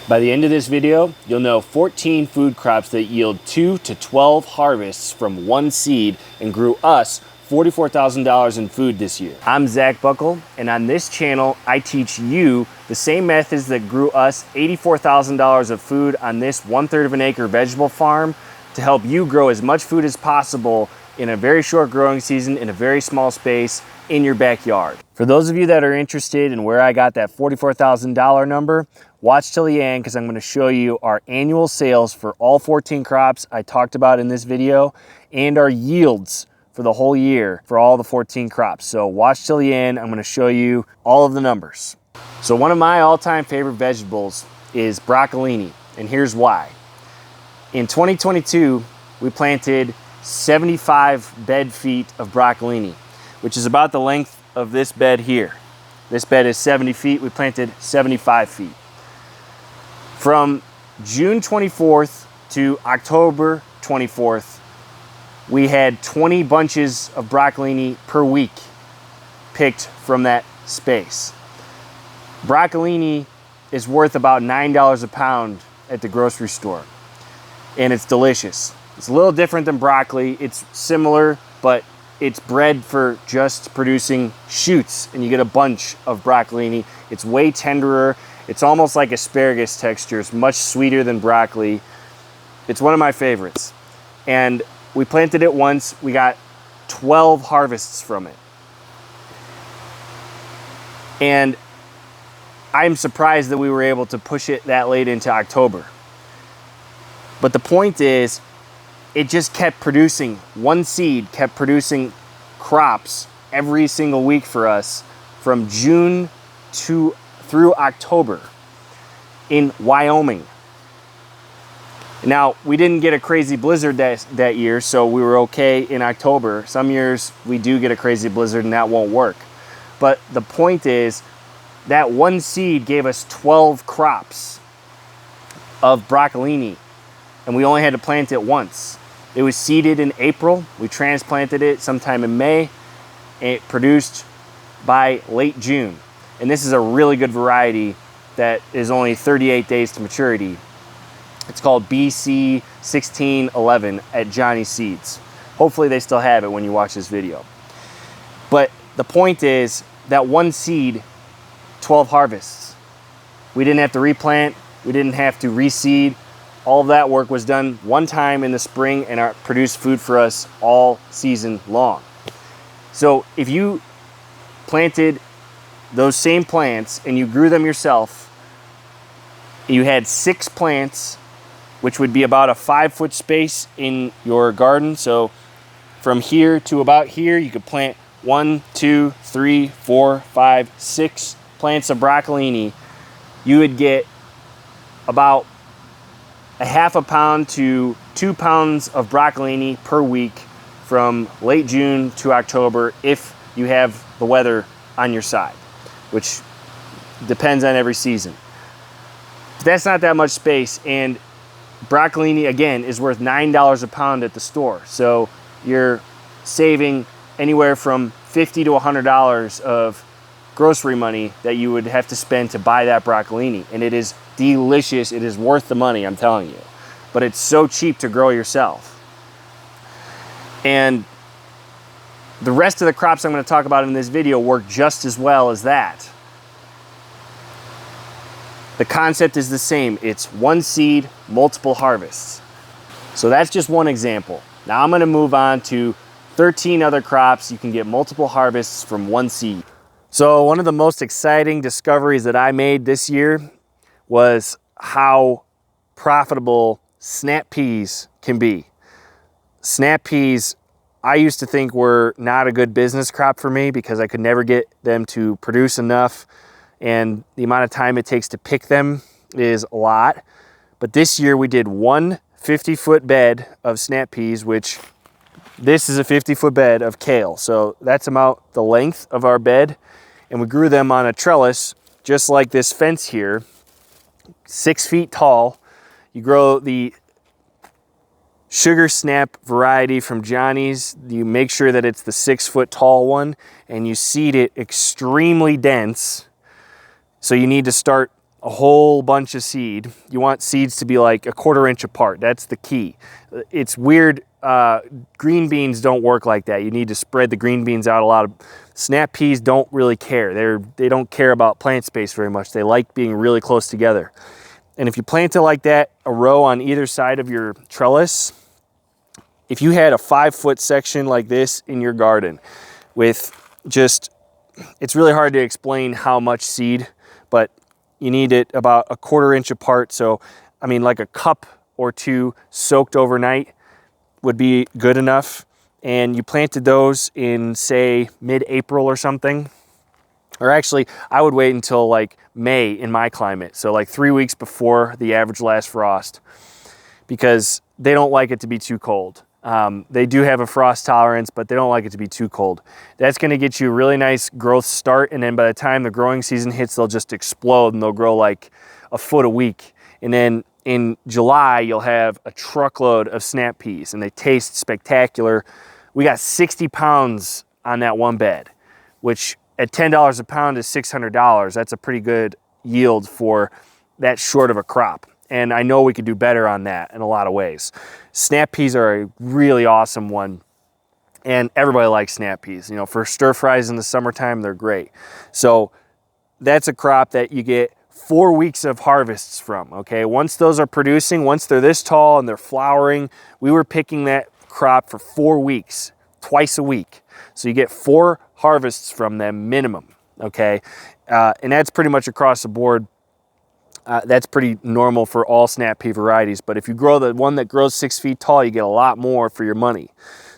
By the end of this video, you'll know 14 food crops that yield 2 to 12 harvests from one seed and grew us $44,000 in food this year. I'm Zach Buckle, and on this channel, I teach you the same methods that grew us $84,000 of food on this 1/3 of an acre vegetable farm to help you grow as much food as possible in a very short growing season in a very small space in your backyard. For those of you that are interested in where I got that $44,000 number, watch till the end because I'm going to show you our annual sales for all 14 crops I talked about in this video and our yields for the whole year for all the 14 crops. So watch till the end. I'm going to show you all of the numbers. So one of my all-time favorite vegetables is broccolini, and here's why. In 2022, we planted 75 bed feet of broccolini, which is about the length of this bed here. This bed is 70 feet. We planted 75 feet. From June 24th to October 24th, we had 20 bunches of broccolini per week picked from that space. Broccolini is worth about $9 a pound at the grocery store, and it's delicious. It's a little different than broccoli. It's similar, but it's bred for just producing shoots, and you get a bunch of broccolini. It's way tenderer. It's almost like asparagus texture. It's much sweeter than broccoli. It's one of my favorites. And we planted it once. We got 12 harvests from it. And I'm surprised that we were able to push it that late into October. But the point is, it just kept producing. One seed kept producing crops every single week for us from June through October in Wyoming. Now, we didn't get a crazy blizzard that year, so we were okay in October. Some years we do get a crazy blizzard and that won't work. But the point is, that one seed gave us 12 crops of broccolini, and we only had to plant it once. It was seeded in April. We transplanted it sometime in May. It produced by late June. And this is a really good variety that is only 38 days to maturity. It's called BC 1611 at Johnny's Seeds. Hopefully they still have it when you watch this video. But the point is that one seed, 12 harvests. We didn't have to replant. We didn't have to reseed. All of that work was done one time in the spring and produced food for us all season long. So if you planted those same plants and you grew them yourself, you had 6 plants, which would be about a 5-foot space in your garden. So from here to about here, you could plant 1, 2, 3, 4, 5, 6 plants of broccolini. You would get about a half a pound to 2 pounds of broccolini per week from late June to October if you have the weather on your side, which depends on every season. But that's not that much space, and broccolini, again, is worth $9 a pound at the store. So you're saving anywhere from $50 to $100 of grocery money that you would have to spend to buy that broccolini. And it is delicious. It is worth the money, I'm telling you. But it's so cheap to grow yourself. And the rest of the crops I'm going to talk about in this video work just as well as that. The concept is the same. It's one seed, multiple harvests. So that's just one example. Now I'm going to move on to 13 other crops you can get multiple harvests from one seed. So one of the most exciting discoveries that I made this year was how profitable snap peas can be. Snap peas, I used to think were not a good business crop for me because I could never get them to produce enough, and the amount of time it takes to pick them is a lot. But this year we did one 50-foot bed of snap peas, which this is a 50-foot bed of kale. So that's about the length of our bed. And we grew them on a trellis, just like this fence here, 6 feet tall. You grow the sugar snap variety from Johnny's. You make sure that it's the 6-foot tall one, and you seed it extremely dense. So you need to start a whole bunch of seed. You want seeds to be like a 1/4 inch apart. That's the key. It's weird. Green beans don't work like that. You need to spread the green beans out a lot. Of snap peas don't really care. They don't care about plant space very much. They like being really close together. And if you plant it like that, a row on either side of your trellis, if you had a 5-foot section like this in your garden with just, it's really hard to explain how much seed, but you need it about a 1/4 inch apart. So, I mean, like a cup or two soaked overnight would be good enough. And you planted those in, say, mid-April or something. Or actually, I would wait until like May in my climate. So like 3 weeks before the average last frost, because they don't like it to be too cold. They do have a frost tolerance, but they don't like it to be too cold. That's going to get you a really nice growth start. And then by the time the growing season hits, they'll just explode and they'll grow like a foot a week. And then in July, you'll have a truckload of snap peas and they taste spectacular. We got 60 pounds on that one bed, which at $10 a pound is $600. That's a pretty good yield for that short of a crop. And I know we could do better on that in a lot of ways. Snap peas are a really awesome one. And everybody likes snap peas. You know, for stir fries in the summertime, they're great. So that's a crop that you get 4 weeks of harvests from, okay? Once those are producing, once they're this tall and they're flowering, we were picking that crop for 4 weeks, twice a week. So you get 4 harvests from them minimum, okay? And that's pretty much across the board. That's pretty normal for all snap pea varieties. But if you grow the one that grows 6 feet tall, you get a lot more for your money.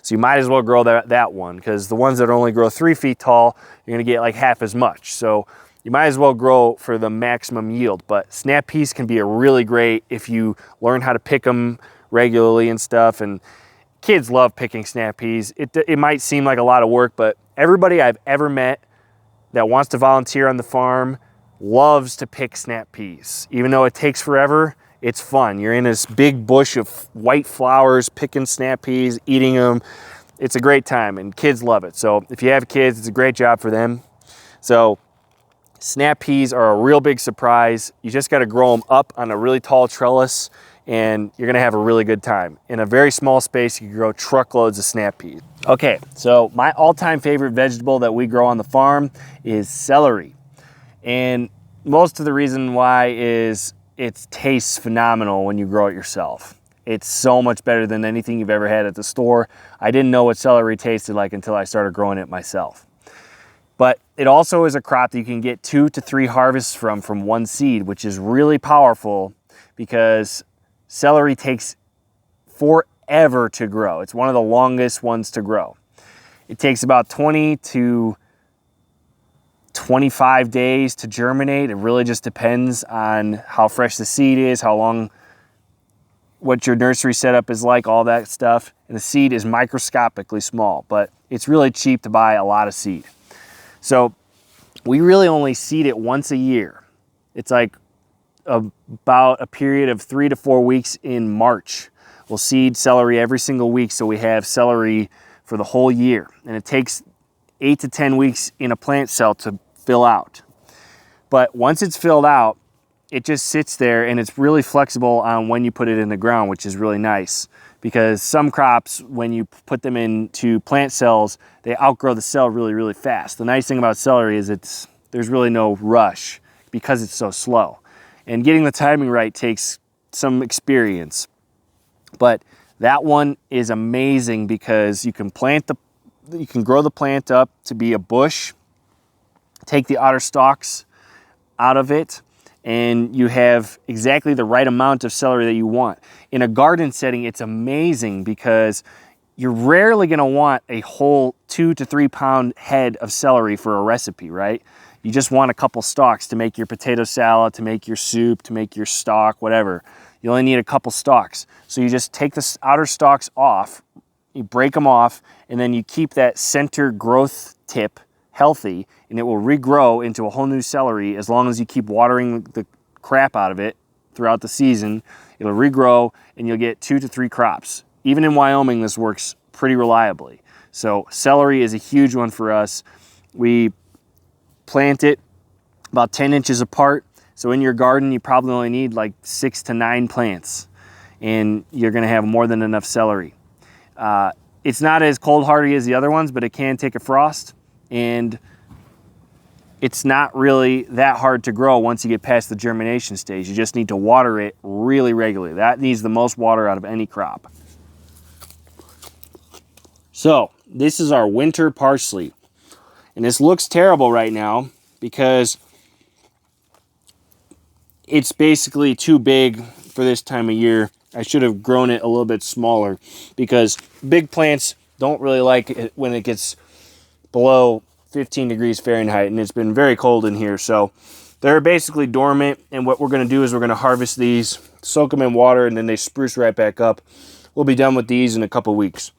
So you might as well grow that one, because the ones that only grow 3 feet tall, you're gonna get like half as much. So you might as well grow for the maximum yield. But snap peas can be a really great if you learn how to pick them regularly and stuff. And kids love picking snap peas. It might seem like a lot of work, but everybody I've ever met that wants to volunteer on the farm loves to pick snap peas. Even though it takes forever, it's fun. You're in this big bush of white flowers, picking snap peas, eating them. It's a great time, and kids love it. So if you have kids, it's a great job for them. So snap peas are a real big surprise. You just got to grow them up on a really tall trellis, and you're gonna have a really good time. In a very small space, you can grow truckloads of snap peas. Okay, so my all-time favorite vegetable that we grow on the farm is celery. And most of the reason why is it tastes phenomenal when you grow it yourself. It's so much better than anything you've ever had at the store. I didn't know what celery tasted like until I started growing it myself. But it also is a crop that you can get 2 to 3 harvests from one seed, which is really powerful because celery takes forever to grow. It's one of the longest ones to grow. It takes about 20 to 25 days to germinate. It really just depends on how fresh the seed is, how long, what your nursery setup is like, all that stuff. And the seed is microscopically small, but it's really cheap to buy a lot of seed. So we really only seed it once a year. It's like about a period of 3 to 4 weeks in March. We'll seed celery every single week, so we have celery for the whole year. And it takes 8 to 10 weeks in a plant cell to fill out. But once it's filled out, it just sits there, and it's really flexible on when you put it in the ground, which is really nice, because some crops, when you put them into plant cells, they outgrow the cell really, really fast. The nice thing about celery is there's really no rush because it's so slow. And getting the timing right takes some experience. But that one is amazing because you can grow the plant up to be a bush, take the outer stalks out of it, and you have exactly the right amount of celery that you want. In a garden setting, it's amazing because you're rarely gonna want a whole 2 to 3 pound head of celery for a recipe, right? You just want a couple stalks to make your potato salad, to make your soup, to make your stock, whatever. You only need a couple stalks. So you just take the outer stalks off, you break them off, and then you keep that center growth tip healthy, and it will regrow into a whole new celery as long as you keep watering the crap out of it throughout the season. It'll regrow, and you'll get 2 to 3 crops. Even in Wyoming, this works pretty reliably. So celery is a huge one for us. We plant it about 10 inches apart, So in your garden, you probably only need like 6 to 9 plants, and you're gonna have more than enough celery. It's not as cold hardy as the other ones, but it can take a frost, and it's not really that hard to grow once you get past the germination stage. You just need to water it really regularly. That needs the most water out of any crop. So this is our winter parsley. And this looks terrible right now because it's basically too big for this time of year. I should have grown it a little bit smaller because big plants don't really like it when it gets below 15 degrees Fahrenheit, and it's been very cold in here. So they're basically dormant, and what we're going to do is we're going to harvest these, soak them in water, and then they spruce right back up. We'll be done with these in a couple weeks.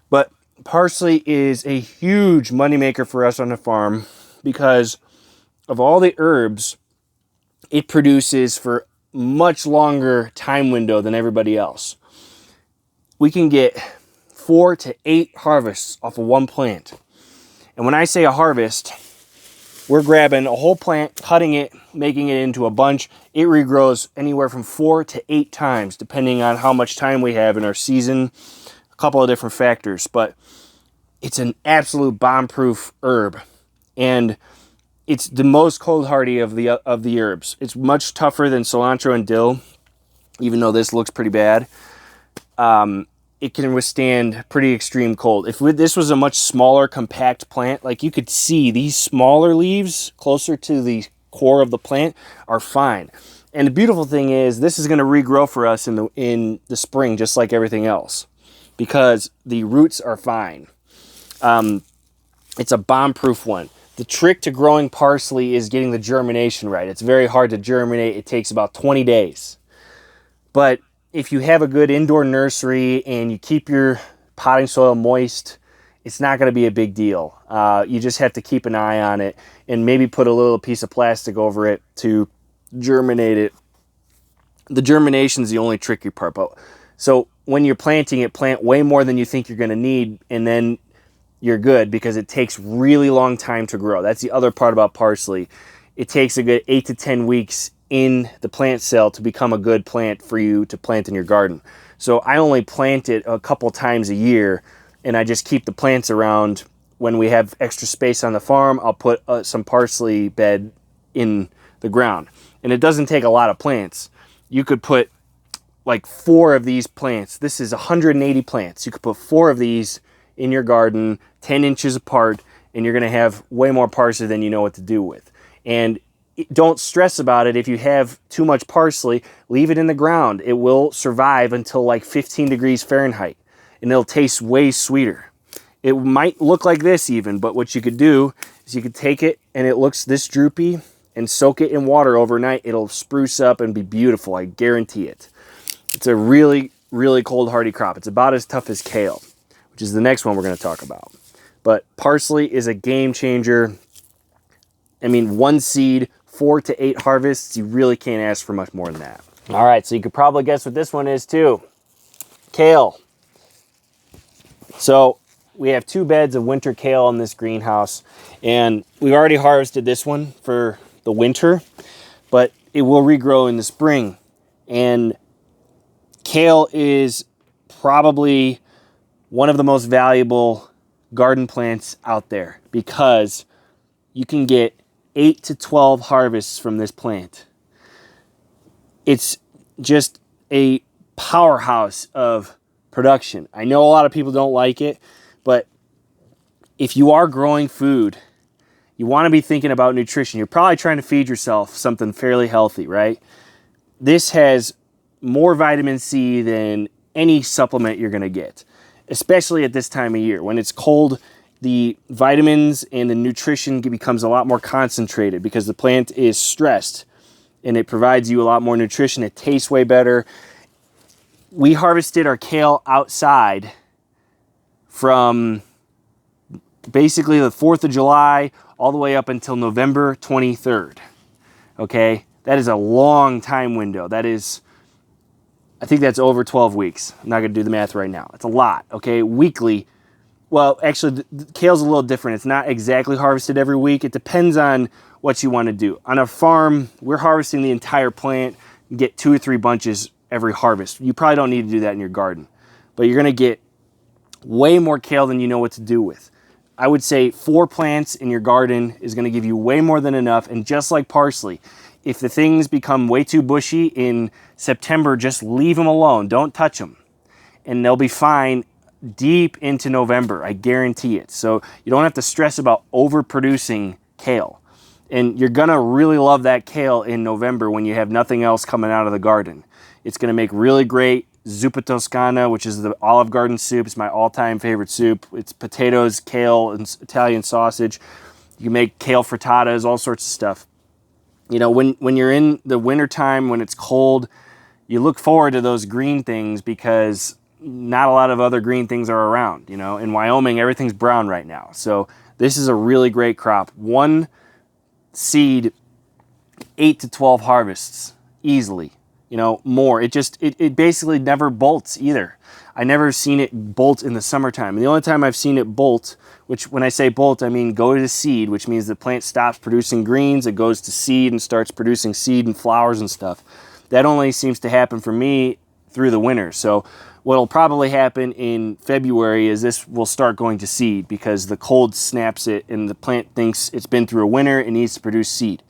But parsley is a huge moneymaker for us on the farm because of all the herbs it produces for much longer time window than everybody else. We can get 4 to 8 harvests off of one plant. And when I say a harvest, we're grabbing a whole plant, cutting it, making it into a bunch. It regrows anywhere from 4 to 8 times, depending on how much time we have in our season, a couple of different factors. But it's an absolute bomb-proof herb, and it's the most cold hardy of the herbs. It's much tougher than cilantro and dill, even though this looks pretty bad. It can withstand pretty extreme cold. If this was a much smaller, compact plant, like you could see these smaller leaves closer to the core of the plant are fine. And the beautiful thing is this is going to regrow for us in the spring, just like everything else, because the roots are fine. It's a bomb-proof one. The trick to growing parsley is getting the germination right. It's very hard to germinate. It takes about 20 days. But if you have a good indoor nursery and you keep your potting soil moist, it's not going to be a big deal. You just have to keep an eye on it and maybe put a little piece of plastic over it to germinate it. The germination is the only tricky part. So when you're planting it, plant way more than you think you're going to need, and then you're good, because it takes really long time to grow. That's the other part about parsley. It takes a good 8 to 10 weeks in the plant cell to become a good plant for you to plant in your garden. So I only plant it a couple times a year, and I just keep the plants around. When we have extra space on the farm, I'll put some parsley bed in the ground. And it doesn't take a lot of plants. You could put like 4 of these plants. This is 180 plants. You could put 4 of these in your garden, 10 inches apart, and you're going to have way more parsley than you know what to do with. And don't stress about it. If you have too much parsley, leave it in the ground. It will survive until like 15 degrees Fahrenheit, and it'll taste way sweeter. It might look like this even, but what you could do is you could take it and it looks this droopy and soak it in water overnight. It'll spruce up and be beautiful. I guarantee it. It's a really, really cold hardy crop. It's about as tough as kale, which is the next one we're going to talk about. But parsley is a game changer. I mean, 1 seed, 4 to 8 harvests, you really can't ask for much more than that. All right, so you could probably guess what this one is too. Kale. So we have 2 beds of winter kale in this greenhouse, and we already harvested this one for the winter, but it will regrow in the spring. And kale is probably one of the most valuable garden plants out there because you can get 8 to 12 harvests from this plant. It's just a powerhouse of production. I know a lot of people don't like it, but if you are growing food, you want to be thinking about nutrition. You're probably trying to feed yourself something fairly healthy, right? This has more vitamin C than any supplement you're going to get, especially at this time of year. When it's cold, the vitamins and the nutrition becomes a lot more concentrated because the plant is stressed, and it provides you a lot more nutrition. It tastes way better. We harvested our kale outside from basically the 4th of July all the way up until November 23rd. Okay? That is a long time window. That is, I think that's over 12 weeks. I'm not going to do the math right now. It's a lot. Okay? Weekly. Well, actually, the kale's a little different. It's not exactly harvested every week. It depends on what you want to do. On a farm, we're harvesting the entire plant. You get 2 or 3 bunches every harvest. You probably don't need to do that in your garden, but you're going to get way more kale than you know what to do with. I would say 4 plants in your garden is going to give you way more than enough. And just like parsley, if the things become way too bushy in September, just leave them alone. Don't touch them. And they'll be fine deep into November. I guarantee it. So you don't have to stress about overproducing kale. And you're going to really love that kale in November when you have nothing else coming out of the garden. It's going to make really great zuppa toscana, which is the Olive Garden soup. It's my all-time favorite soup. It's potatoes, kale, and Italian sausage. You can make kale frittatas, all sorts of stuff. You know, when you're in the wintertime, when it's cold, you look forward to those green things because not a lot of other green things are around. You know, in Wyoming, everything's brown right now. So this is a really great crop. 1 seed, 8 to 12 harvests, easily. You know, more. It basically never bolts either. I never seen it bolt in the summertime. And the only time I've seen it bolt, which when I say bolt, I mean go to seed, which means the plant stops producing greens, it goes to seed and starts producing seed and flowers and stuff. That only seems to happen for me through the winter. So what'll probably happen in February is this will start going to seed because the cold snaps it and the plant thinks it's been through a winter and needs to produce seed.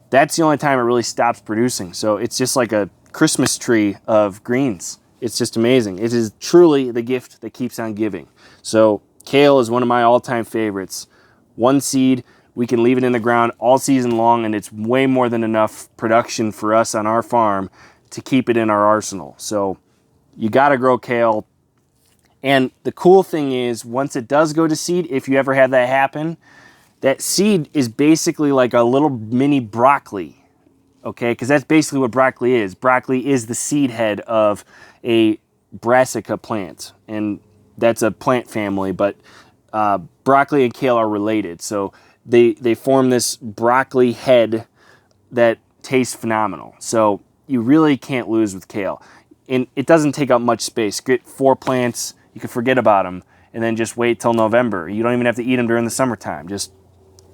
That's the only time it really stops producing. So it's just like a Christmas tree of greens. It's just amazing. It is truly the gift that keeps on giving. So kale is one of my all-time favorites. 1 seed, we can leave it in the ground all season long, and it's way more than enough production for us on our farm to keep it in our arsenal. So you got to grow kale. And the cool thing is, once it does go to seed, if you ever had that happen, that seed is basically like a little mini broccoli. Okay, because that's basically what broccoli is. Broccoli is the seed head of a brassica plant, and that's a plant family, but broccoli and kale are related. So they form this broccoli head that tastes phenomenal. So you really can't lose with kale. And it doesn't take up much space. Get 4 plants, you can forget about them, and then just wait till November. You don't even have to eat them during the summertime. Just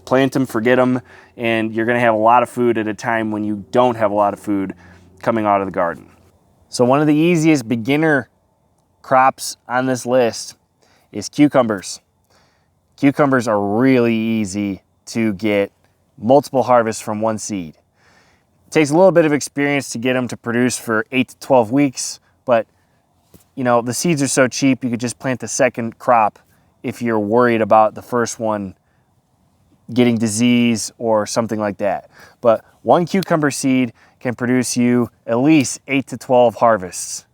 plant them, forget them, and you're going to have a lot of food at a time when you don't have a lot of food coming out of the garden. So one of the easiest beginner crops on this list is cucumbers. Cucumbers are really easy to get multiple harvests from 1 seed. It takes a little bit of experience to get them to produce for 8 to 12 weeks, but you know, the seeds are so cheap you could just plant the second crop if you're worried about the first one getting disease or something like that. But 1 cucumber seed can produce you at least 8 to 12 harvests.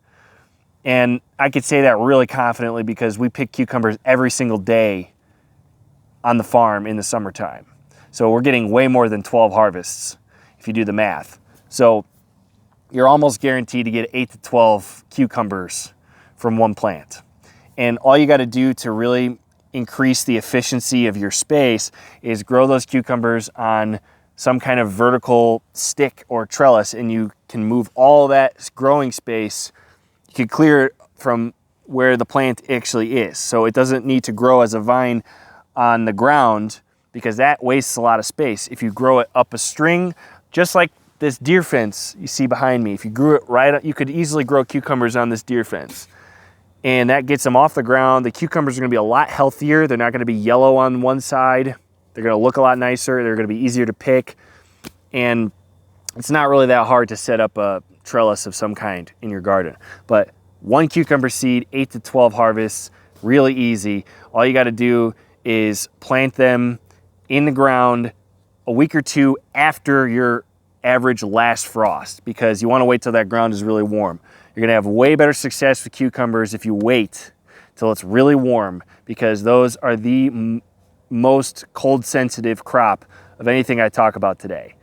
And I could say that really confidently because we pick cucumbers every single day on the farm in the summertime. So we're getting way more than 12 harvests if you do the math. So you're almost guaranteed to get 8 to 12 cucumbers from 1 plant. And all you got to do to really increase the efficiency of your space is grow those cucumbers on some kind of vertical stick or trellis, and you can move all that growing space. You can clear it from where the plant actually is. So it doesn't need to grow as a vine on the ground because that wastes a lot of space. If you grow it up a string, just like this deer fence you see behind me, if you grew it right up, you could easily grow cucumbers on this deer fence. And that gets them off the ground. The cucumbers are gonna be a lot healthier. They're not gonna be yellow on one side. They're gonna look a lot nicer. They're gonna be easier to pick. And it's not really that hard to set up a trellis of some kind in your garden. But 1 cucumber seed, 8 to 12 harvests, really easy. All you gotta do is plant them in the ground a week or 2 after your average last frost, because you wanna wait till that ground is really warm. You're gonna have way better success with cucumbers if you wait till it's really warm, because those are the most cold sensitive crop of anything I talk about today.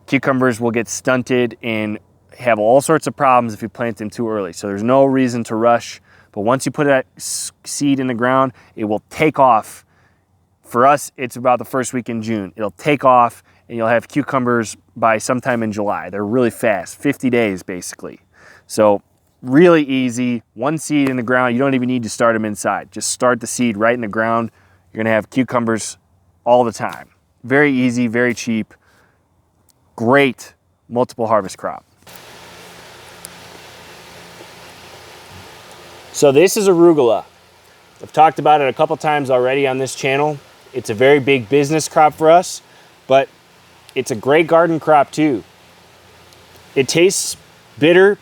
Cucumbers will get stunted and have all sorts of problems if you plant them too early. So there's no reason to rush, but once you put that seed in the ground, it will take off. For us, it's about the first week in June. It'll take off and you'll have cucumbers by sometime in July. They're really fast, 50 days basically. So really easy, 1 seed in the ground. You don't even need to start them inside. Just start the seed right in the ground. You're gonna have cucumbers all the time. Very easy, very cheap. great multiple harvest crop. So this is arugula. I've talked about it a couple times already on this channel. It's a very big business crop for us, but it's a great garden crop too. It tastes bitter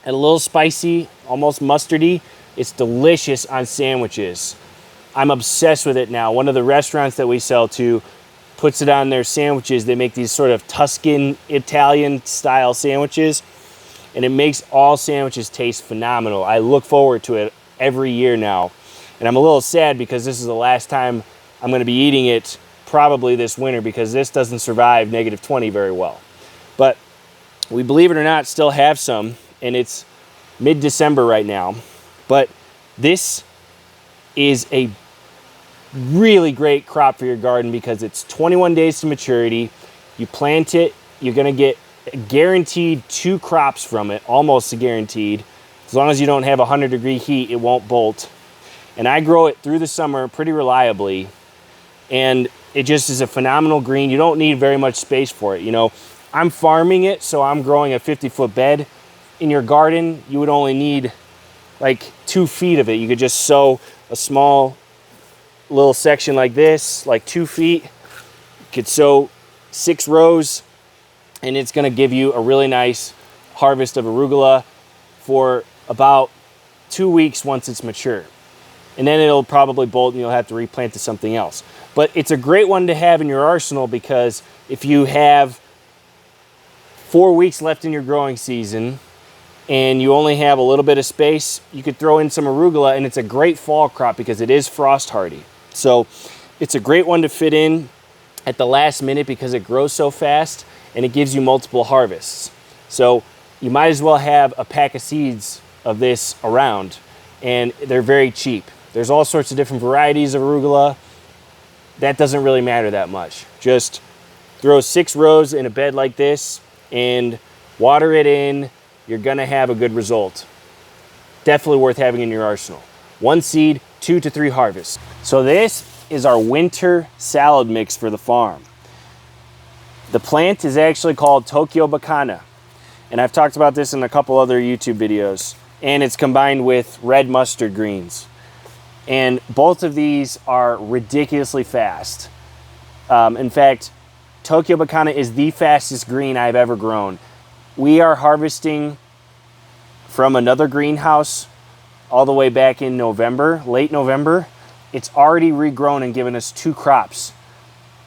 and a little spicy, almost mustardy. It's delicious on sandwiches. I'm obsessed with it now. One of the restaurants that we sell to puts it on their sandwiches. They make these sort of Tuscan Italian style sandwiches, and it makes all sandwiches taste phenomenal. I look forward to it every year now. And I'm a little sad because this is the last time I'm gonna be eating it probably this winter, because this doesn't survive -20 very well. But we, believe it or not, still have some, and it's mid-December right now. But this is a really great crop for your garden because it's 21 days to maturity. You plant it, you're gonna get guaranteed 2 crops from it, almost guaranteed. As long as you don't have 100-degree heat, it won't bolt. And I grow it through the summer pretty reliably, and it just is a phenomenal green. You don't need very much space for it. You know, I'm farming it, so I'm growing a 50-foot bed. In your garden, you would only need like 2 feet of it. You could just sow a small little section like this, like 2 feet. You could sow 6 rows, and it's gonna give you a really nice harvest of arugula for about 2 weeks once it's mature. And then it'll probably bolt and you'll have to replant to something else. But it's a great one to have in your arsenal, because if you have 4 weeks left in your growing season and you only have a little bit of space, you could throw in some arugula, and it's a great fall crop because it is frost hardy. So it's a great one to fit in at the last minute because it grows so fast and it gives you multiple harvests. So you might as well have a pack of seeds of this around, and they're very cheap. There's all sorts of different varieties of arugula. That doesn't really matter that much. Just throw 6 rows in a bed like this and water it in. You're gonna have a good result. Definitely worth having in your arsenal. 1 seed, 2 to 3 harvests. So this is our winter salad mix for the farm. The plant is actually called Tokyo Bacana, and I've talked about this in a couple other YouTube videos, and it's combined with red mustard greens. And both of these are ridiculously fast. In fact, Tokyo Bacana is the fastest green I've ever grown. We are harvesting from another greenhouse all the way back in November, late November. It's already regrown and given us 2 crops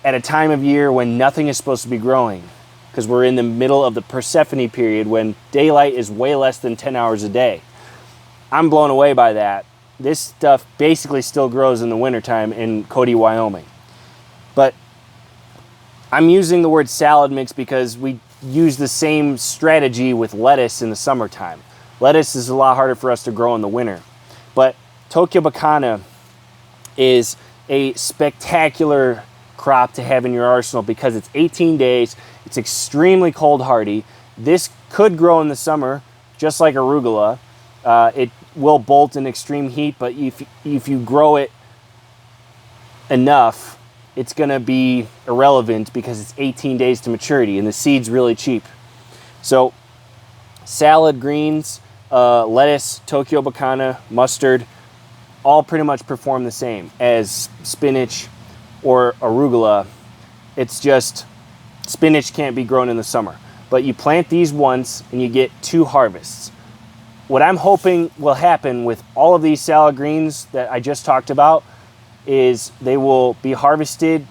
at a time of year when nothing is supposed to be growing, because we're in the middle of the Persephone period when daylight is way less than 10 hours a day. I'm blown away by that. This stuff basically still grows in the wintertime in Cody, Wyoming. But I'm using the word salad mix because we use the same strategy with lettuce in the summertime. Lettuce is a lot harder for us to grow in the winter. But Tokyo Bacana is a spectacular crop to have in your arsenal because it's 18 days, it's extremely cold hardy. This could grow in the summer, just like arugula. It will bolt in extreme heat, but if you grow it enough, it's gonna be irrelevant because it's 18 days to maturity and the seed's really cheap. So salad greens, lettuce, Tokyo Bacana, mustard, all pretty much perform the same as spinach or arugula. It's just spinach can't be grown in the summer. But you plant these once and you get 2 harvests. What I'm hoping will happen with all of these salad greens that I just talked about is they will be harvested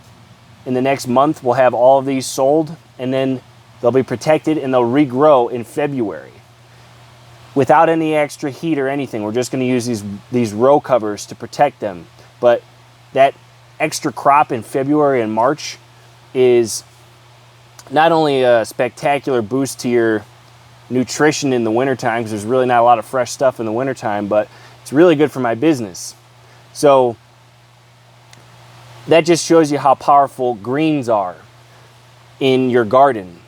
in the next month. We'll have all of these sold, and then they'll be protected and they'll regrow in February without any extra heat or anything. We're just going to use these row covers to protect them. But that extra crop in February and March is not only a spectacular boost to your nutrition in the wintertime, because there's really not a lot of fresh stuff in the wintertime, but it's really good for my business. So that just shows you how powerful greens are in your garden,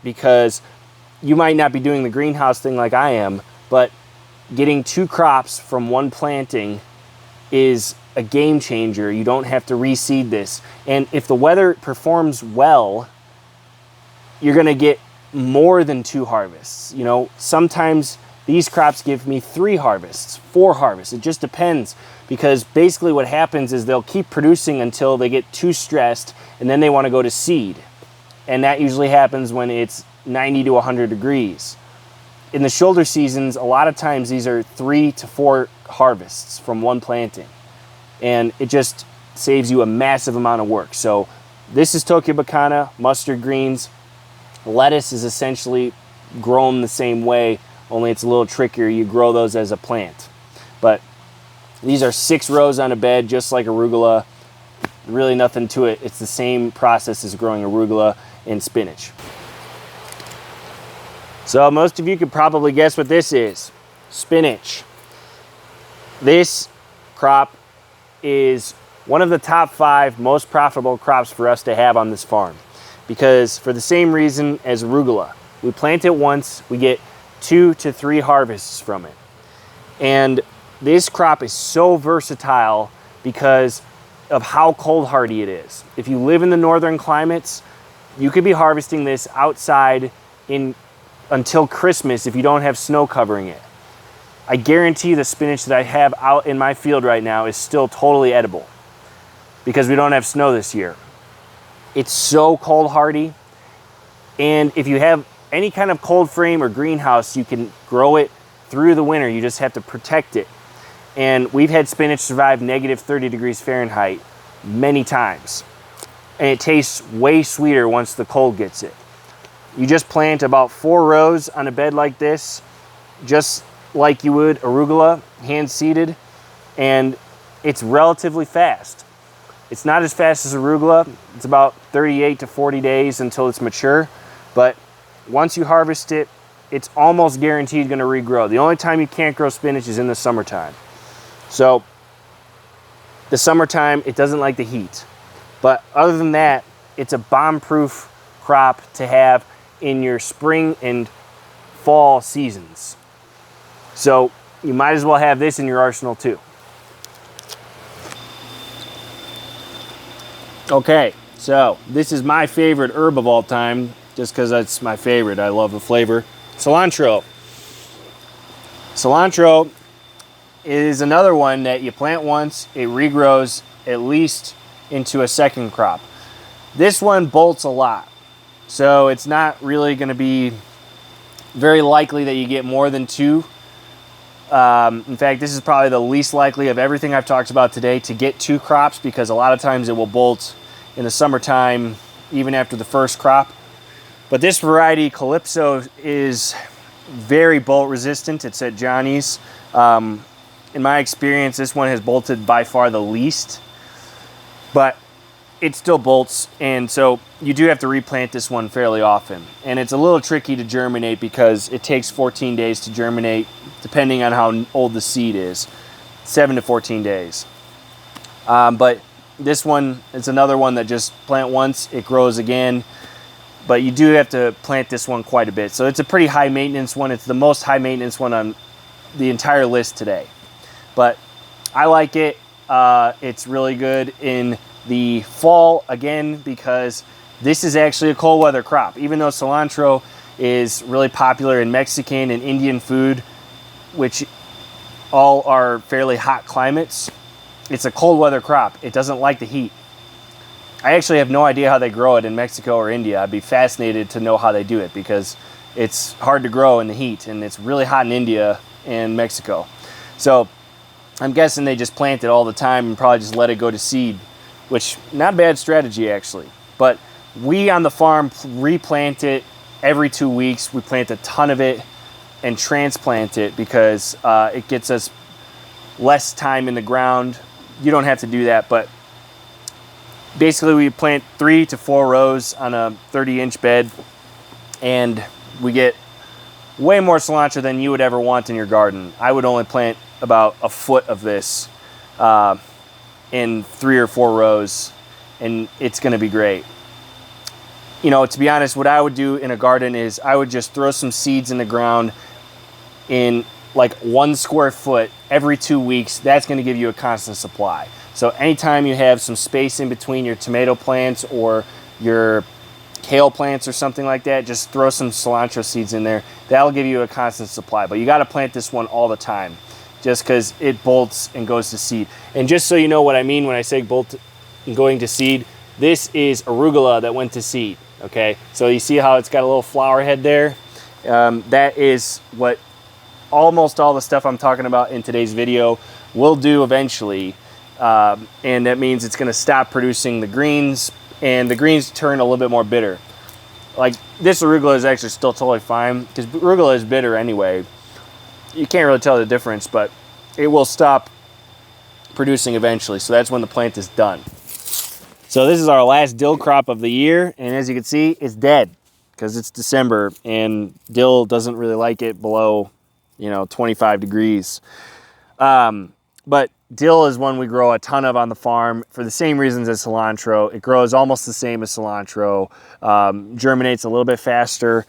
because you might not be doing the greenhouse thing like I am, but getting 2 crops from 1 planting is a game changer. You don't have to reseed this. And if the weather performs well, you're going to get more than 2 harvests. You know, sometimes these crops give me 3 harvests, 4 harvests. It just depends, because basically what happens is they'll keep producing until they get too stressed, and then they want to go to seed. And that usually happens when it's 90 to 100 degrees. In the shoulder seasons, a lot of times these are 3 to 4 harvests from one planting. And it just saves you a massive amount of work. So this is Tokyo Bacana, mustard greens. Lettuce is essentially grown the same way, only it's a little trickier. You grow those as a plant. But these are 6 rows on a bed, just like arugula. Really nothing to it. It's the same process as growing arugula and spinach. So most of you could probably guess what this is. Spinach. This crop is one of the top 5 most profitable crops for us to have on this farm, because for the same reason as arugula, we plant it once, we get 2 to 3 harvests from it. And this crop is so versatile because of how cold hardy it is. If you live in the northern climates, you could be harvesting this outside until Christmas if you don't have snow covering it. I guarantee the spinach that I have out in my field right now is still totally edible because we don't have snow this year. It's so cold hardy. And if you have any kind of cold frame or greenhouse, you can grow it through the winter. You just have to protect it. And we've had spinach survive negative 30 degrees Fahrenheit many times. And it tastes way sweeter once the cold gets it. You just plant about 4 rows on a bed like this, just like you would arugula, hand seeded, and it's relatively fast. It's not as fast as arugula. It's about 38 to 40 days until it's mature, but once you harvest it, it's almost guaranteed going to regrow. The only time you can't grow spinach is in the summertime. So the summertime, it doesn't like the heat. But other than that, it's a bomb-proof crop to have in your spring and fall seasons. So you might as well have this in your arsenal too. Okay, so this is my favorite herb of all time, just because it's my favorite. I love the flavor. Cilantro. Cilantro is another one that you plant once, it regrows at least into a second crop. This one bolts a lot, so it's not really going to be very likely that you get more than 2. In fact, this is probably the least likely of everything I've talked about today to get 2 crops, because a lot of times it will bolt in the summertime even after the first crop. But this variety, Calypso, is very bolt resistant. It's at Johnny's. In my experience, this one has bolted by far the least, but it still bolts, and so you do have to replant this one fairly often. And it's a little tricky to germinate because it takes 14 days to germinate, depending on how old the seed is, 7 to 14 days. But this one, it's another one that just plant once, it grows again, but you do have to plant this one quite a bit. So it's a pretty high maintenance one. It's the most high maintenance one on the entire list today. But I like it. It's really good in the fall, again, because this is actually a cold weather crop. Even though cilantro is really popular in Mexican and Indian food, which all are fairly hot climates, it's a cold weather crop. It doesn't like the heat. I actually have no idea how they grow it in Mexico or India. I'd be fascinated to know how they do it, because it's hard to grow in the heat, and it's really hot in India and Mexico. So I'm guessing they just plant it all the time and probably just let it go to seed, which not a bad strategy actually. But we on the farm replant it every 2 weeks. We plant a ton of it and transplant it because it gets us less time in the ground. You don't have to do that, but basically we plant 3 to 4 rows on a 30-inch bed, and we get way more cilantro than you would ever want in your garden. I would only plant about a foot of this in 3 or 4 rows, and it's going to be great. You know, to be honest, what I would do in a garden is I would just throw some seeds in the ground in like 1 square foot every 2 weeks. That's going to give you a constant supply. So anytime you have some space in between your tomato plants or your kale plants or something like that, just throw some cilantro seeds in there. That'll give you a constant supply. But you got to plant this one all the time, just because it bolts and goes to seed. And just so you know what I mean when I say bolt and going to seed, this is arugula that went to seed. Okay, so you see how it's got a little flower head there? That is what almost all the stuff I'm talking about in today's video will do eventually. And that means it's going to stop producing the greens, and the greens turn a little bit more bitter. Like this arugula is actually still totally fine, because arugula is bitter anyway. You can't really tell the difference, but it will stop producing eventually. So that's when the plant is done. So this is our last dill crop of the year, and as you can see, it's dead because it's December, and dill doesn't really like it below, 25 degrees. But dill is one we grow a ton of on the farm for the same reasons as cilantro. It grows almost the same as cilantro, germinates a little bit faster,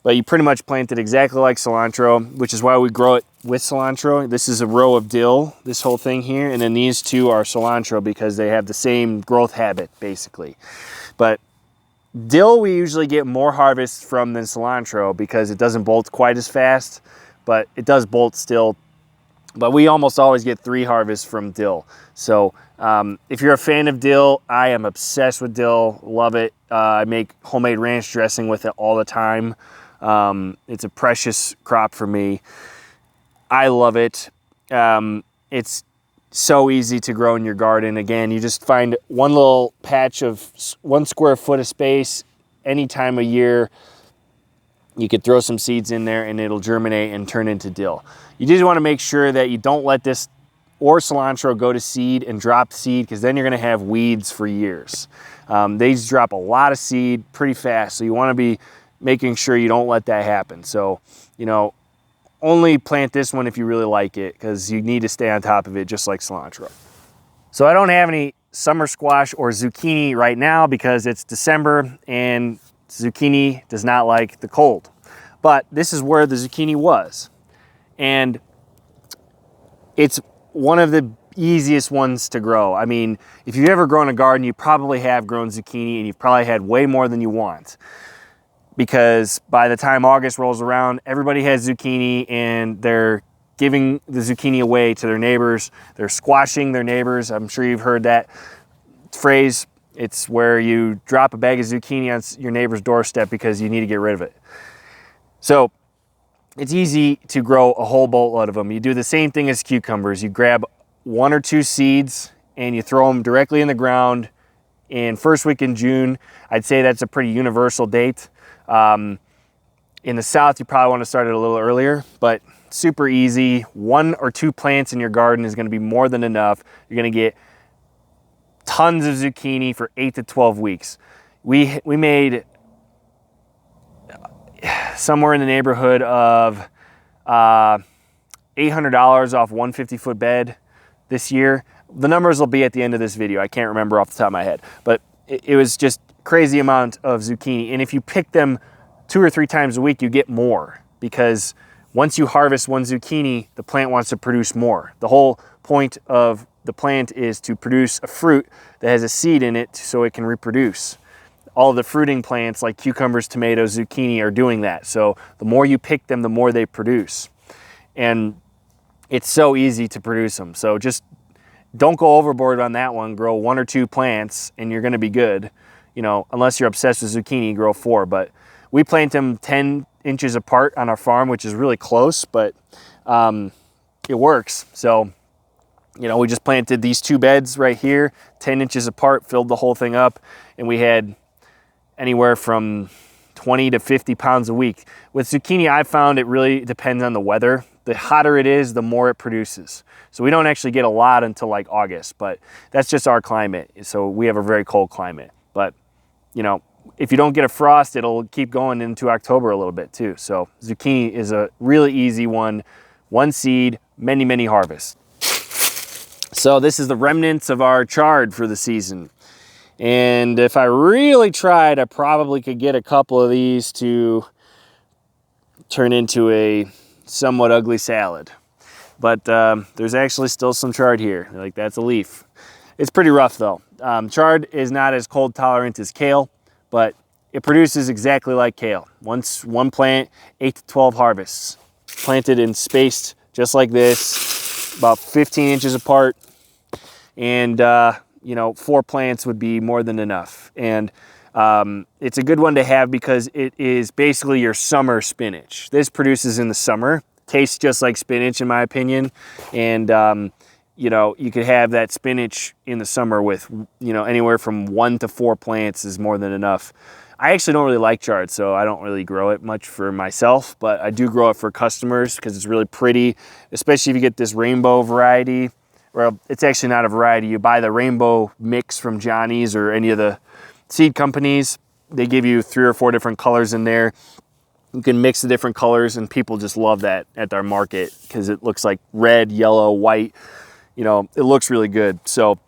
but you pretty much plant it exactly like cilantro, which is why we grow it with cilantro. This is a row of dill, this whole thing here, and then these two are cilantro because they have the same growth habit, basically. But dill we usually get more harvest from than cilantro because it doesn't bolt quite as fast, but it does bolt still. But we almost always get 3 harvests from dill. So if you're a fan of dill, I am obsessed with dill, love it. I make homemade ranch dressing with it all the time. It's a precious crop for me. I love it. It's so easy to grow in your garden. Again, you just find one little patch of 1 square foot of space any time of year. You could throw some seeds in there and it'll germinate and turn into dill. You just want to make sure that you don't let this or cilantro go to seed and drop seed, because then you're going to have weeds for years. They just drop a lot of seed pretty fast, so you want to be making sure you don't let that happen. So, only plant this one if you really like it, because you need to stay on top of it just like cilantro. So I don't have any summer squash or zucchini right now because it's December and zucchini does not like the cold. But this is where the zucchini was. And it's one of the easiest ones to grow. I mean, if you've ever grown a garden, you probably have grown zucchini and you've probably had way more than you want. Because by the time August rolls around, everybody has zucchini and they're giving the zucchini away to their neighbors. They're squashing their neighbors. I'm sure you've heard that phrase. It's where you drop a bag of zucchini on your neighbor's doorstep because you need to get rid of it. So it's easy to grow a whole boatload of them. You do the same thing as cucumbers. You grab 1 or 2 seeds and you throw them directly in the ground in first week in June. I'd say that's a pretty universal date. In the South, you probably want to start it a little earlier, but super easy. 1 or 2 plants in your garden is going to be more than enough. You're going to get tons of zucchini for 8 to 12 weeks. We made somewhere in the neighborhood of $800 off 150-foot bed this year. The numbers will be at the end of this video. I can't remember off the top of my head, but it was just crazy amount of zucchini. And if you pick them 2 or 3 times a week, you get more, because once you harvest 1 zucchini, the plant wants to produce more. The whole point of the plant is to produce a fruit that has a seed in it so it can reproduce. All of the fruiting plants like cucumbers, tomatoes, zucchini are doing that. So the more you pick them, the more they produce. And it's so easy to produce them. So just don't go overboard on that one. Grow 1 or 2 plants and you're gonna be good. Unless you're obsessed with zucchini, grow 4. But we plant them 10 inches apart on our farm, which is really close, but it works. So, we just planted these 2 beds right here, 10 inches apart, filled the whole thing up, and we had anywhere from 20 to 50 pounds a week. With zucchini, I found it really depends on the weather. The hotter it is, the more it produces. So we don't actually get a lot until like August, but that's just our climate. So we have a very cold climate. But, if you don't get a frost, it'll keep going into October a little bit too. So zucchini is a really easy one. 1 seed, many, many harvests. So this is the remnants of our chard for the season. And if I really tried, I probably could get a couple of these to turn into a somewhat ugly salad. But there's actually still some chard here. Like, that's a leaf. It's pretty rough though. Chard is not as cold tolerant as kale, but it produces exactly like kale. One plant, 8 to 12 harvests. Planted and spaced just like this, about 15 inches apart. And, you know, 4 plants would be more than enough. And it's a good one to have because it is basically your summer spinach. This produces in the summer. Tastes just like spinach in my opinion. And, you know, you could have that spinach in the summer with, you know, anywhere from 1 to 4 plants is more than enough. I actually don't really like chard, so I don't really grow it much for myself, but I do grow it for customers because it's really pretty, especially if you get this rainbow variety. Well, it's actually not a variety. You buy the rainbow mix from Johnny's or any of the seed companies. They give you 3 or 4 different colors in there. You can mix the different colors, and people just love that at their market because it looks like red, yellow, white. You know, it looks really good. So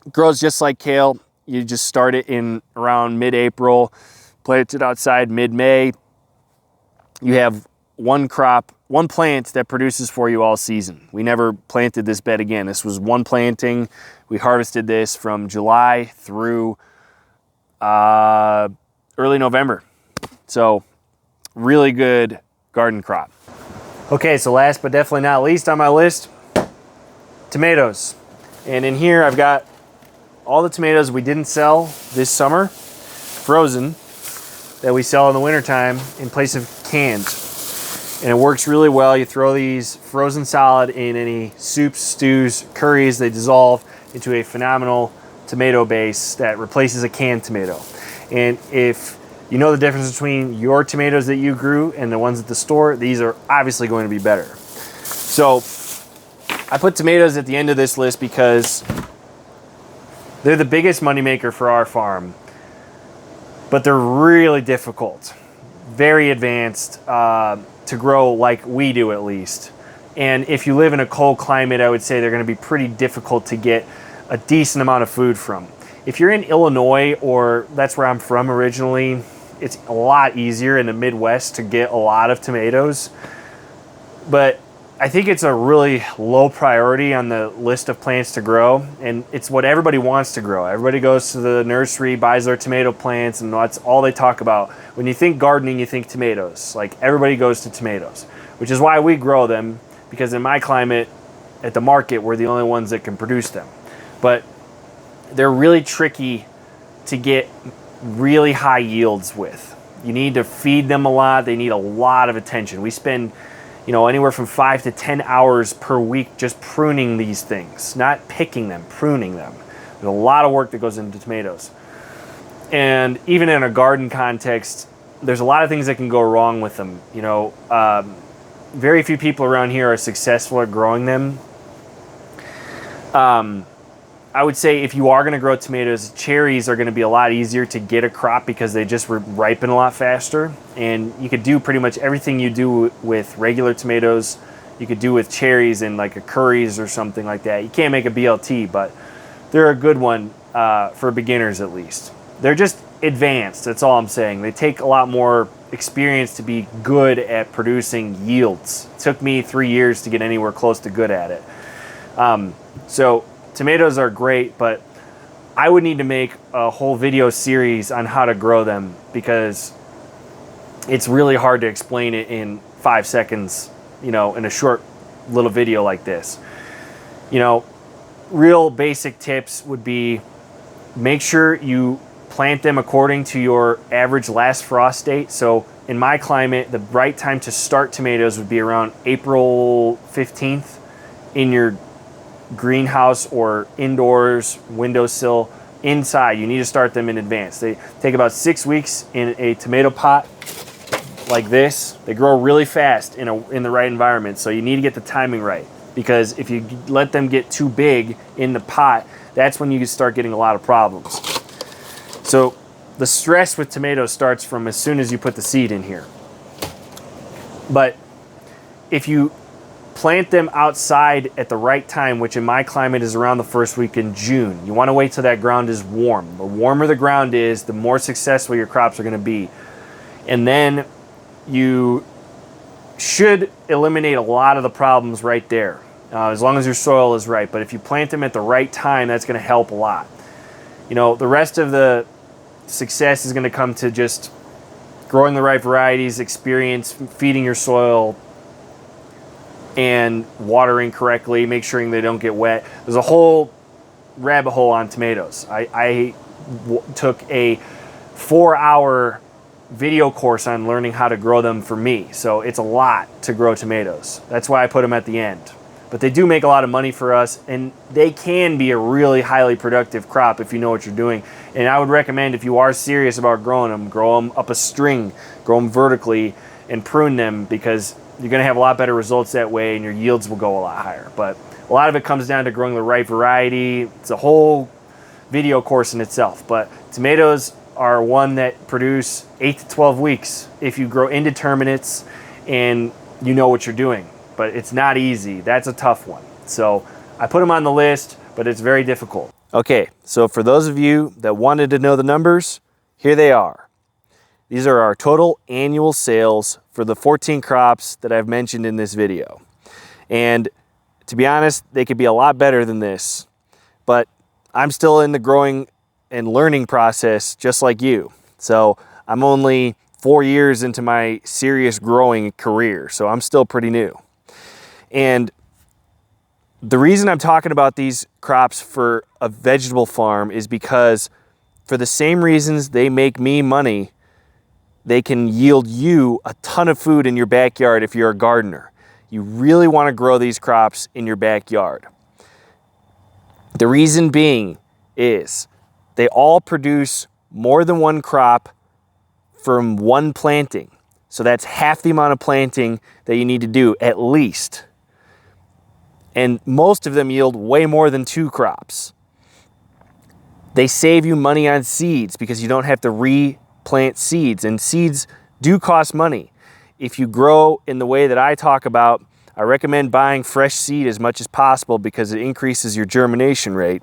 it grows just like kale. You just start it in around mid-April, plant it outside mid-May. You have one crop, one plant that produces for you all season. We never planted this bed again. This was one planting. We harvested this from July through early November. So really good garden crop. Okay, so last but definitely not least on my list, tomatoes. And in here I've got all the tomatoes we didn't sell this summer, frozen, that we sell in the wintertime in place of canned. And it works really well. You throw these frozen solid in any soups, stews, curries. They dissolve into a phenomenal tomato base that replaces a canned tomato. And if you know the difference between your tomatoes that you grew and the ones at the store, these are obviously going to be better. So I put tomatoes at the end of this list because they're the biggest moneymaker for our farm, but they're really difficult, very advanced to grow like we do at least. And if you live in a cold climate, I would say they're going to be pretty difficult to get a decent amount of food from. If you're in Illinois, or that's where I'm from originally, it's a lot easier in the Midwest to get a lot of tomatoes. But I think it's a really low priority on the list of plants to grow, and it's what everybody wants to grow. Everybody goes to the nursery, buys their tomato plants, and that's all they talk about. When you think gardening, you think tomatoes. Like, everybody goes to tomatoes, which is why we grow them, because in my climate, at the market, we're the only ones that can produce them. But they're really tricky to get really high yields with. You need to feed them a lot. They need a lot of attention. We spend, you know, anywhere from 5 to 10 hours per week just pruning these things, not picking them, pruning them. There's a lot of work that goes into tomatoes. And even in a garden context, there's a lot of things that can go wrong with them. You know, very few people around here are successful at growing them. I would say if you are going to grow tomatoes, cherries are going to be a lot easier to get a crop because they just ripen a lot faster. And you could do pretty much everything you do with regular tomatoes, you could do with cherries in like a curries or something like that. You can't make a BLT, but they're a good one for beginners at least. They're just advanced, that's all I'm saying. They take a lot more experience to be good at producing yields. It took me 3 years to get anywhere close to good at it. So tomatoes are great, but I would need to make a whole video series on how to grow them because it's really hard to explain it in 5 seconds, you know, in a short little video like this. You know, real basic tips would be make sure you plant them according to your average last frost date. So in my climate, the right time to start tomatoes would be around April 15th in your greenhouse or indoors, windowsill. Inside, you need to start them in advance. They take about 6 weeks in a tomato pot like this. They grow really fast in the right environment, so you need to get the timing right, because if you let them get too big in the pot, that's when you can start getting a lot of problems. So the stress with tomatoes starts from as soon as you put the seed in here. But if you plant them outside at the right time, which in my climate is around the first week in June. You want to wait till that ground is warm. The warmer the ground is, the more successful your crops are going to be. And then you should eliminate a lot of the problems right there, as long as your soil is right. But if you plant them at the right time, that's going to help a lot. You know, the rest of the success is going to come to just growing the right varieties, experience, feeding your soil, and watering correctly, make sure they don't get wet. There's a whole rabbit hole on tomatoes. I took a 4-hour video course on learning how to grow them for me. So it's a lot to grow tomatoes. That's why I put them at the end. But they do make a lot of money for us, and they can be a really highly productive crop if you know what you're doing. And I would recommend, if you are serious about growing them, grow them up a string, grow them vertically, and prune them, because you're going to have a lot better results that way, and your yields will go a lot higher. But a lot of it comes down to growing the right variety. It's a whole video course in itself. But tomatoes are one that produce 8 to 12 weeks if you grow indeterminates and you know what you're doing. But it's not easy. That's a tough one. So I put them on the list, but it's very difficult. Okay, so for those of you that wanted to know the numbers, here they are. These are our total annual sales for the 14 crops that I've mentioned in this video. And to be honest, they could be a lot better than this, but I'm still in the growing and learning process just like you. So I'm only 4 years into my serious growing career, so I'm still pretty new. And the reason I'm talking about these crops for a vegetable farm is because for the same reasons they make me money, they can yield you a ton of food in your backyard if you're a gardener. You really want to grow these crops in your backyard. The reason being is they all produce more than one crop from one planting. So that's half the amount of planting that you need to do at least. And most of them yield way more than 2 crops. They save you money on seeds because you don't have to replant seeds, and seeds do cost money. If you grow in the way that I talk about, I recommend buying fresh seed as much as possible because it increases your germination rate.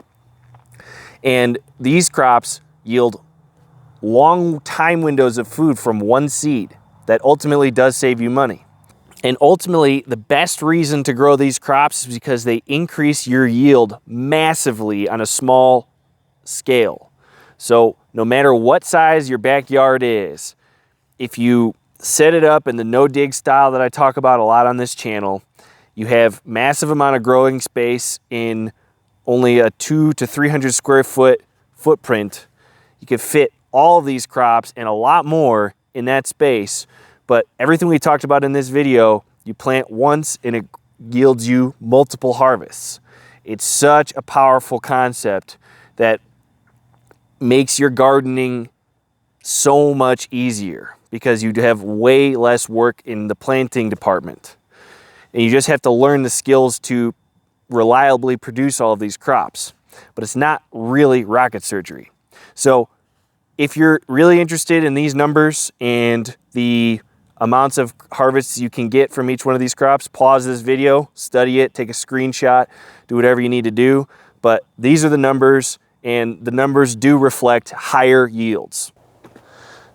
And these crops yield long time windows of food from one seed that ultimately does save you money. And ultimately, the best reason to grow these crops is because they increase your yield massively on a small scale. So no matter what size your backyard is, if you set it up in the no-dig style that I talk about a lot on this channel, you have massive amount of growing space in only a 200 to 300 square foot footprint. You can fit all of these crops and a lot more in that space. But everything we talked about in this video, you plant once and it yields you multiple harvests. It's such a powerful concept that makes your gardening so much easier because you have way less work in the planting department. And you just have to learn the skills to reliably produce all of these crops. But it's not really rocket surgery. So if you're really interested in these numbers and the amounts of harvests you can get from each one of these crops, pause this video, study it, take a screenshot, do whatever you need to do. But these are the numbers, and the numbers do reflect higher yields.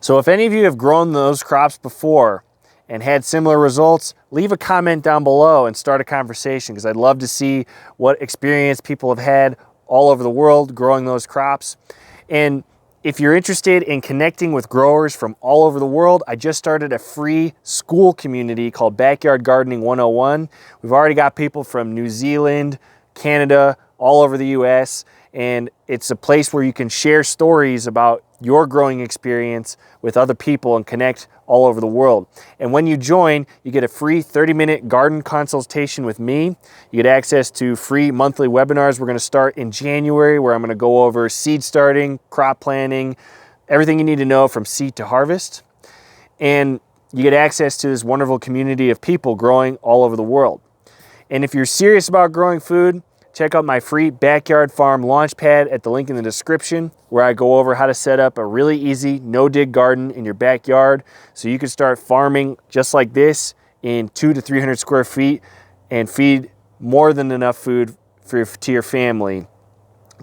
So if any of you have grown those crops before and had similar results, leave a comment down below and start a conversation, because I'd love to see what experience people have had all over the world growing those crops. And if you're interested in connecting with growers from all over the world, I just started a free school community called Backyard Gardening 101. We've already got people from New Zealand, Canada, all over the US, and it's a place where you can share stories about your growing experience with other people and connect all over the world. And when you join, you get a free 30-minute garden consultation with me. You get access to free monthly webinars. We're going to start in January, where I'm going to go over seed starting, crop planning, everything you need to know from seed to harvest. And you get access to this wonderful community of people growing all over the world. And if you're serious about growing food, check out my free Backyard Farm Launchpad at the link in the description, where I go over how to set up a really easy no-dig garden in your backyard so you can start farming just like this in 200 to 300 square feet and feed more than enough food to your family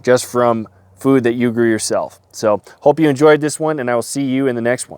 just from food that you grew yourself. So hope you enjoyed this one, and I will see you in the next one.